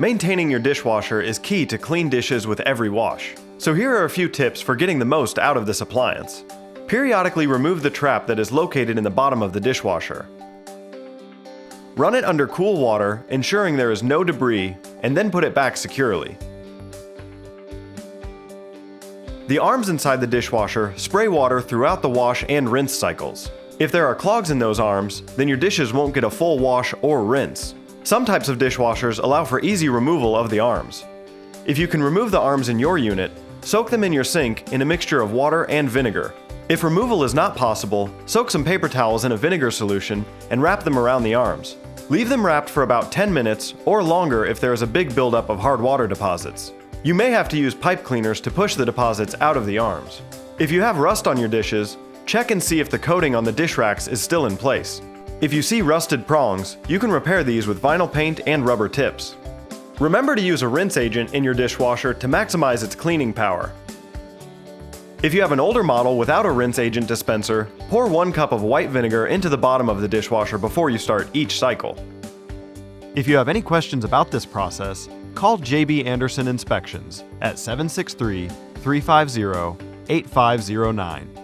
Maintaining your dishwasher is key to clean dishes with every wash. So here are a few tips for getting the most out of this appliance. Periodically remove the trap that is located in the bottom of the dishwasher. Run it under cool water, ensuring there is no debris, and then put it back securely. The arms inside the dishwasher spray water throughout the wash and rinse cycles. If there are clogs in those arms, then your dishes won't get a full wash or rinse. Some types of dishwashers allow for easy removal of the arms. If you can remove the arms in your unit, soak them in your sink in a mixture of water and vinegar. If removal is not possible, soak some paper towels in a vinegar solution and wrap them around the arms. Leave them wrapped for about 10 minutes or longer if there is a big buildup of hard water deposits. You may have to use pipe cleaners to push the deposits out of the arms. If you have rust on your dishes, check and see if the coating on the dish racks is still in place. If you see rusted prongs, you can repair these with vinyl paint and rubber tips. Remember to use a rinse agent in your dishwasher to maximize its cleaning power. If you have an older model without a rinse agent dispenser, pour 1 cup of white vinegar into the bottom of the dishwasher before you start each cycle. If you have any questions about this process, call JB Anderson Inspections at 763-350-8509.